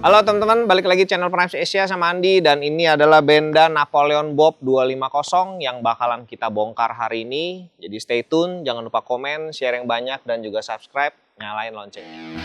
Halo teman-teman, balik lagi channel Primes Asia sama Andi. Dan ini adalah Benda Napoleon Bob 250 yang bakalan kita bongkar hari ini. Jadi stay tune, jangan lupa komen, share yang banyak, dan juga subscribe, nyalain loncengnya.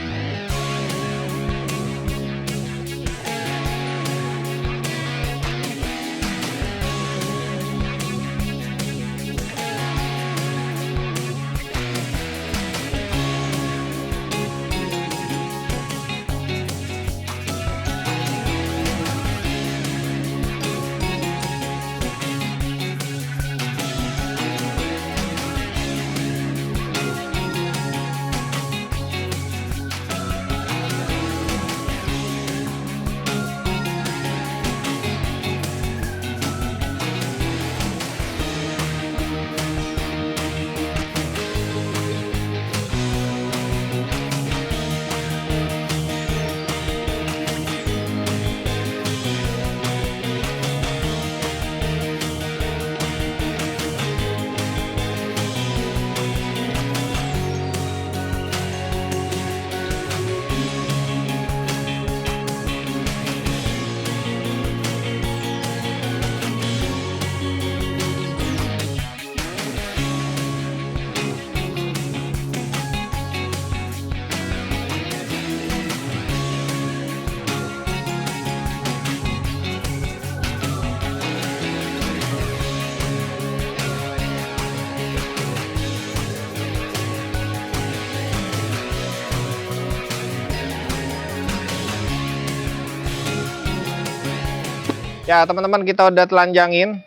Ya teman-teman, kita udah telanjangin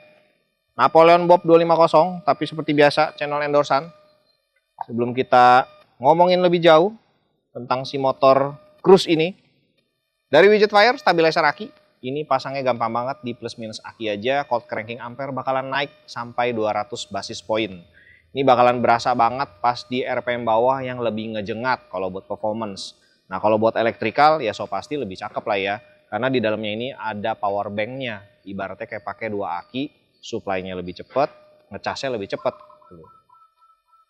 Napoleon Bob 250, tapi seperti biasa channel endorsan. Sebelum kita ngomongin lebih jauh tentang si motor cruise ini, dari widget fire stabilizer aki, ini pasangnya gampang banget, di plus minus aki aja cold cranking ampere bakalan naik sampai 200 basis point. Ini bakalan berasa banget pas di RPM bawah yang lebih ngejengat kalau buat performance. Nah kalau buat elektrikal ya so pasti lebih cakep lah ya. Karena di dalamnya ini ada power banknya, ibaratnya kayak pakai 2 aki, supply-nya lebih cepat, ngecasnya lebih cepat.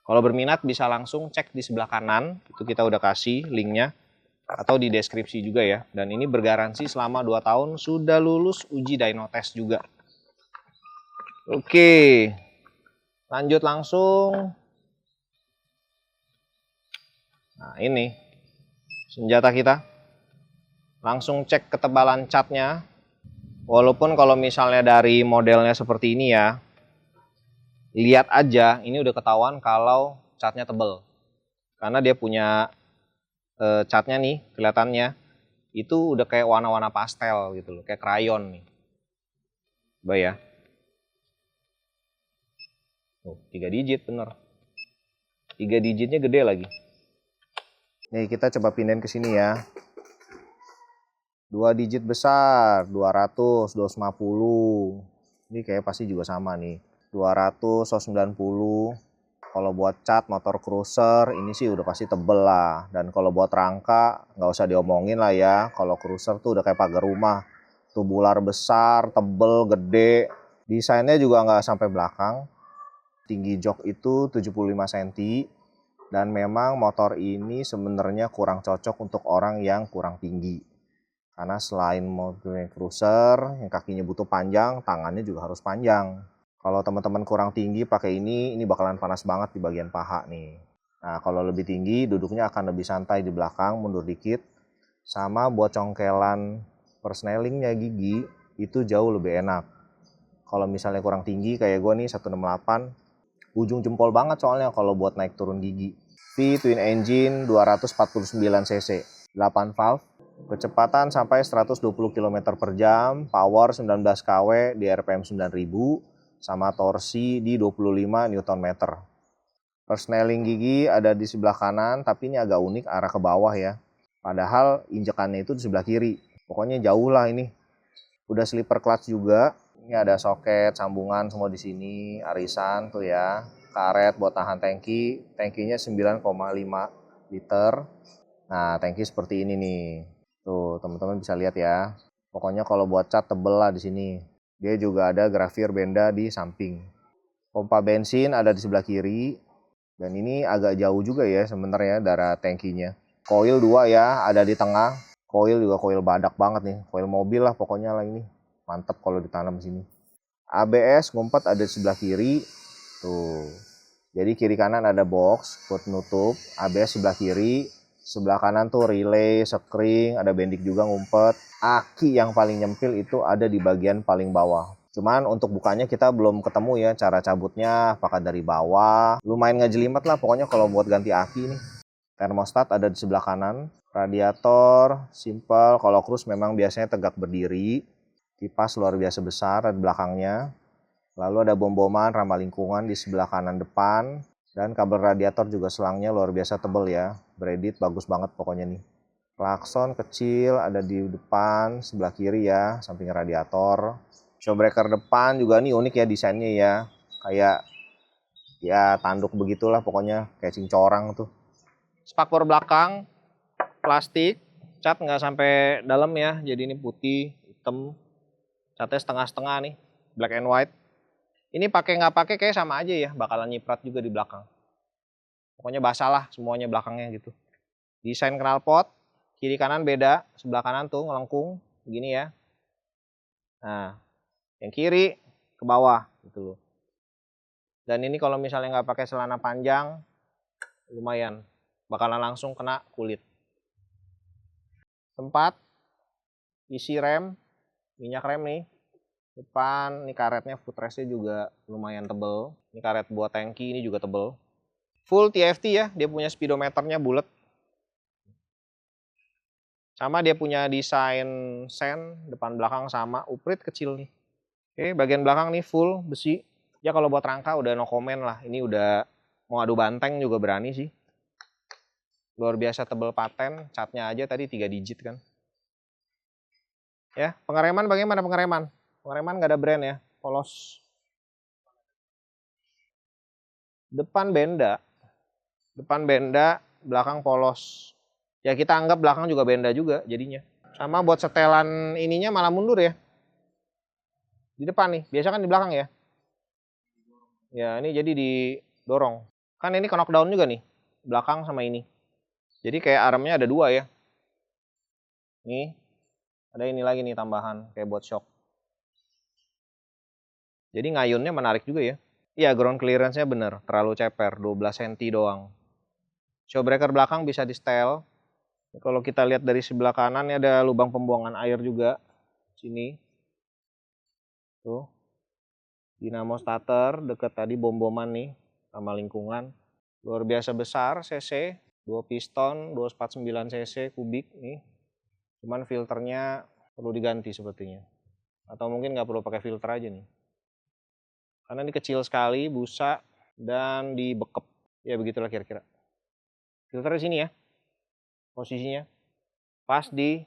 Kalau berminat bisa langsung cek di sebelah kanan, itu kita udah kasih linknya, atau di deskripsi juga ya. Dan ini bergaransi selama 2 tahun, sudah lulus uji dyno test juga. Oke, lanjut langsung. Nah ini senjata kita. Langsung cek ketebalan catnya. Walaupun kalau misalnya dari modelnya seperti ini ya, lihat aja ini udah ketahuan kalau catnya tebel. Karena dia punya catnya nih, kelihatannya itu udah kayak warna-warna pastel gitu loh, kayak krayon nih. Coba ya. 3 digit bener. 3 digitnya gede lagi. Nih kita coba pindahin ke sini ya. 2 digit besar, 200, 250. Ini kayak pasti juga sama nih. 200, 190. Kalau buat cat motor cruiser ini sih udah pasti tebel lah. Dan kalau buat rangka nggak usah diomongin lah ya. Kalau cruiser tuh udah kayak pagar rumah. Tubular besar, tebel, gede. Desainnya juga nggak sampai belakang. Tinggi jok itu 75 cm. Dan memang motor ini sebenarnya kurang cocok untuk orang yang kurang tinggi. Karena selain mobil cruiser yang kakinya butuh panjang, tangannya juga harus panjang. Kalau teman-teman kurang tinggi pakai ini bakalan panas banget di bagian paha nih. Nah kalau lebih tinggi duduknya akan lebih santai di belakang, mundur dikit. Sama buat congkelan persnelingnya gigi itu jauh lebih enak. Kalau misalnya kurang tinggi kayak gue nih 168, ujung jempol banget soalnya kalau buat naik turun gigi. V twin engine 249 cc, 8 valve. Kecepatan sampai 120 km per jam, power 19 kW di RPM 9000, sama torsi di 25 Nm. Persneling gigi ada di sebelah kanan, tapi ini agak unik arah ke bawah ya. Padahal injekannya itu di sebelah kiri. Pokoknya jauh lah ini. Udah slipper clutch juga. Ini ada soket, sambungan semua di sini, arisan tuh ya. Karet buat tahan tangki, tangkinya 9,5 liter. Nah, tangki seperti ini nih. Tuh, teman-teman bisa lihat ya. Pokoknya kalau buat cat tebel lah di sini. Dia juga ada grafir Benda di samping. Pompa bensin ada di sebelah kiri. Dan ini agak jauh juga ya sebenarnya darah tangkinya. Coil 2 ya, ada di tengah. Koil juga koil badak banget nih, koil mobil lah pokoknya lah ini. Mantep kalau ditanam sini. ABS ngumpet ada di sebelah kiri. Tuh. Jadi kiri kanan ada box buat nutup. ABS sebelah kiri. Sebelah kanan tuh relay, sekring, ada bendik juga ngumpet. Aki yang paling nyempil itu ada di bagian paling bawah. Cuman untuk bukanya kita belum ketemu ya cara cabutnya, apakah dari bawah. Lumayan ngejelimet lah pokoknya kalau buat ganti aki nih. Termostat ada di sebelah kanan. Radiator, simple. Kalau cruise memang biasanya tegak berdiri. Kipas luar biasa besar di belakangnya. Lalu ada bom-boman ramah lingkungan di sebelah kanan depan. Dan kabel radiator juga selangnya luar biasa tebel ya. Braided bagus banget pokoknya nih. Klakson kecil ada di depan sebelah kiri ya, samping radiator. Showbreaker depan juga nih unik ya desainnya ya. Kayak ya tanduk begitulah pokoknya, kayak cincorang tuh. Spakbor belakang plastik, cat nggak sampai dalam ya. Jadi ini putih, hitam. Catnya setengah-setengah nih, black and white. Ini pakai nggak pakai kayak sama aja ya, bakalan nyiprat juga di belakang. Pokoknya basah lah semuanya belakangnya gitu. Desain knalpot, kiri kanan beda, sebelah kanan tuh ngelengkung begini ya. Nah, yang kiri ke bawah gitu loh. Dan ini kalau misalnya nggak pakai celana panjang, lumayan bakalan langsung kena kulit. Tempat isi rem, minyak rem nih. Depan, ini karetnya footrestnya juga lumayan tebel. Ini karet buat tangki, ini juga tebel. Full TFT ya, dia punya speedometernya bulat. Sama dia punya desain sen, depan belakang sama, uprit kecil nih. Oke, bagian belakang nih full besi. Ya kalau buat rangka udah no comment lah, ini udah mau adu banteng juga berani sih. Luar biasa tebel paten, catnya aja tadi 3 digit kan. Ya, pengereman bagaimana pengereman? Pengereman nggak ada brand ya, polos. Depan benda, belakang polos. Ya kita anggap belakang juga benda juga jadinya. Sama buat setelan ininya malah mundur ya. Di depan nih, biasa kan di belakang ya. Ya ini jadi didorong. Kan ini knockdown juga nih, belakang sama ini. Jadi kayak armnya ada 2 ya. Nih, ada ini lagi nih tambahan, kayak buat shock. Jadi ngayunnya menarik juga ya. Iya ground clearance-nya bener, terlalu ceper, 12 cm doang. Showbreaker belakang bisa di setel. Kalau kita lihat dari sebelah kanan ini ada lubang pembuangan air juga. Sini. Tuh. Dinamo starter deket tadi bom-boman nih sama lingkungan. Luar biasa besar cc, 2 piston 249 cc kubik nih. Cuman filternya perlu diganti sepertinya. Atau mungkin nggak perlu pakai filter aja nih. Karena ini kecil sekali, busa dan dibekep. Ya begitulah kira-kira. Filternya sini ya. Posisinya pas di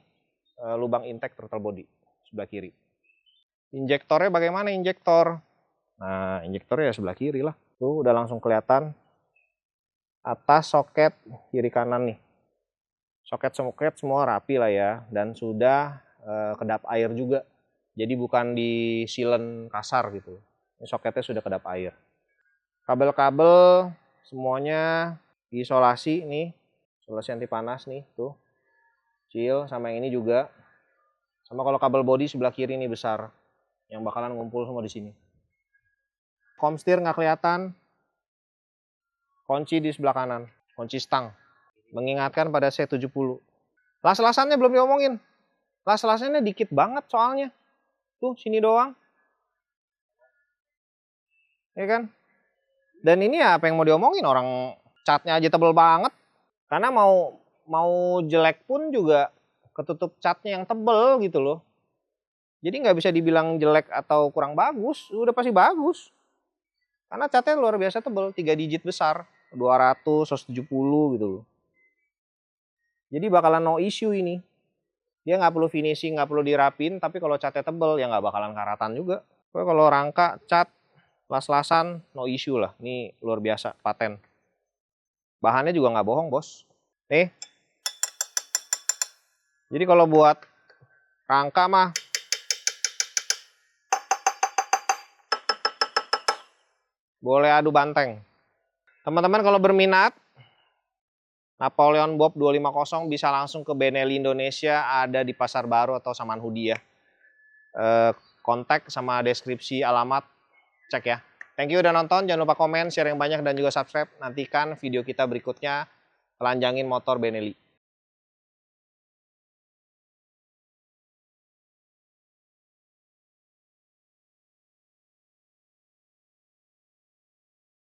lubang intake throttle body sebelah kiri. Injektornya bagaimana injektor? Nah, injektornya ya sebelah kiri lah. Tuh udah langsung kelihatan. Atas soket, kiri kanan nih. Soket-soket semua rapi lah ya. Dan sudah kedap air juga. Jadi bukan di silen kasar gitu. Ini soketnya sudah kedap air. Kabel-kabel semuanya diisolasi nih. Isolasi anti panas nih. Tuh. Kecil sama yang ini juga. Sama kalau kabel body sebelah kiri nih besar. Yang bakalan ngumpul semua di sini. Komstir nggak kelihatan. Kunci di sebelah kanan. Kunci stang. Mengingatkan pada C70. Las-lasannya belum diomongin. Las-lasannya dikit banget soalnya. Tuh sini doang. Ya kan? Dan ini ya apa yang mau diomongin, orang catnya aja tebel banget. Karena mau jelek pun juga ketutup catnya yang tebel gitu loh. Jadi nggak bisa dibilang jelek atau kurang bagus, udah pasti bagus. Karena catnya luar biasa tebel, 3 digit besar, 200, 170 gitu loh. Jadi bakalan no issue ini. Dia nggak perlu finishing, nggak perlu dirapin, tapi kalau catnya tebel ya nggak bakalan karatan juga. Kalau rangka, cat, las-lasan, no issue lah. Ini luar biasa, paten. Bahannya juga nggak bohong bos. Nih. Jadi kalau buat rangka mah boleh adu banteng. Teman-teman kalau berminat Napoleon Bob 250 bisa langsung ke Benelli Indonesia, ada di Pasar Baru atau Saman Hudi ya. Kontak sama deskripsi alamat, cek ya. Thank you udah nonton, jangan lupa komen, share yang banyak dan juga subscribe. Nantikan video kita berikutnya telanjangin motor Benelli.